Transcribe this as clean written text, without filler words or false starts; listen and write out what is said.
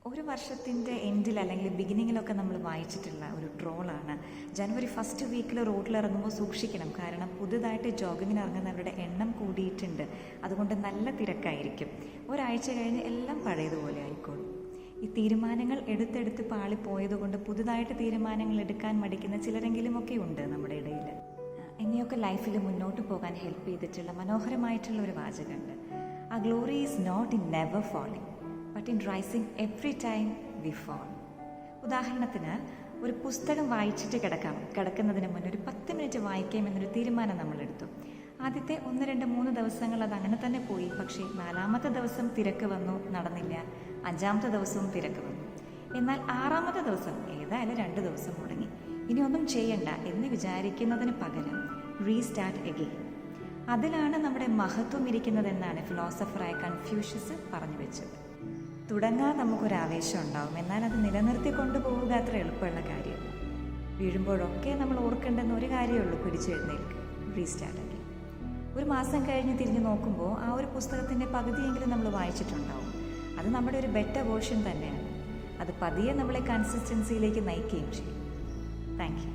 ഒരു വർഷത്തിൻ്റെ എൻഡിൽ അല്ലെങ്കിൽ ബിഗിനിങ്ങിലൊക്കെ നമ്മൾ വായിച്ചിട്ടുള്ള ഒരു ട്രോളാണ് ജനുവരി ഫസ്റ്റ് വീക്കിൽ റോഡിലിറങ്ങുമ്പോൾ സൂക്ഷിക്കണം, കാരണം പുതുതായിട്ട് ജോഗിങ്ങിന് ഇറങ്ങുന്നവരുടെ എണ്ണം കൂടിയിട്ടുണ്ട്, അതുകൊണ്ട് നല്ല തിരക്കായിരിക്കും. ഒരാഴ്ച കഴിഞ്ഞ് എല്ലാം പഴയതുപോലെ ആയിക്കോളും. ഈ തീരുമാനങ്ങൾ എടുത്തെടുത്ത് പാളിപ്പോയതുകൊണ്ട് പുതുതായിട്ട് തീരുമാനങ്ങൾ എടുക്കാൻ മടിക്കുന്ന ചിലരെങ്കിലുമൊക്കെ ഉണ്ട് നമ്മുടെ ഇടയിൽ. എന്നെയൊക്കെ ലൈഫിൽ മുന്നോട്ട് പോകാൻ ഹെൽപ്പ് ചെയ്തിട്ടുള്ള മനോഹരമായിട്ടുള്ള ഒരു വാചകമുണ്ട്. ആ glory is not in never falling but in rising every time we fall. ഉദാഹരണത്തിന്, ഒരു പുസ്തകം വായിച്ചിട്ട് കിടക്കുന്നതിന് മുന്നേ ഒരു 10 മിനിറ്റ് വായിക്കാം എന്നൊരു തീരുമാനം നമ്മളെടുത്തു. ആദ്യത്തെ 1, 2, 3 ദിവസങ്ങൾ അത് അങ്ങനെ തന്നെ പോയി. പക്ഷേ 4ാമത്തെ ദിവസം തിരക്ക് വന്നു, നടന്നില്ല. 5ാമത്തെ ദിവസവും തിരക്ക് വന്നു. എന്നാൽ 6ാമത്തെ ദിവസം ഏതായാലും 2 ദിവസം മുടങ്ങി, ഇനി ഒന്നും ചെയ്യണ്ട എന്ന് വിചാരിക്കുന്നതിന് പകരം റീസ്റ്റാർട്ട് എഗെയിൻ. അതിലാണ് നമ്മുടെ മഹത്വം ഇരിക്കുന്നതെന്നാണ് ഫിലോസഫറായ കൺഫ്യൂഷ്യസ് പറഞ്ഞു വെച്ചത്. തുടങ്ങാൻ നമുക്കൊരാവേശം ഉണ്ടാവും, എന്നാൽ അത് നിലനിർത്തി കൊണ്ടുപോവുക അത്ര എളുപ്പമുള്ള കാര്യമല്ല. വീഴുമ്പോഴൊക്കെ നമ്മൾ ഓർക്കേണ്ടെന്ന് ഒരു കാര്യമുള്ളൂ: പിടിച്ചെഴുന്നേൽക്കുക, റീസ്റ്റാർട്ട് ആക്കി. ഒരു മാസം കഴിഞ്ഞ് തിരിഞ്ഞു നോക്കുമ്പോൾ ആ ഒരു പുസ്തകത്തിൻ്റെ പകുതിയെങ്കിലും നമ്മൾ വായിച്ചിട്ടുണ്ടാവും. അത് നമ്മുടെ ഒരു ബെറ്റർ വേർഷൻ തന്നെയാണ്. അത് പതിയെ നമ്മളെ കൺസിസ്റ്റൻസിയിലേക്ക് നയിക്കുകയും ചെയ്യും. Thank you.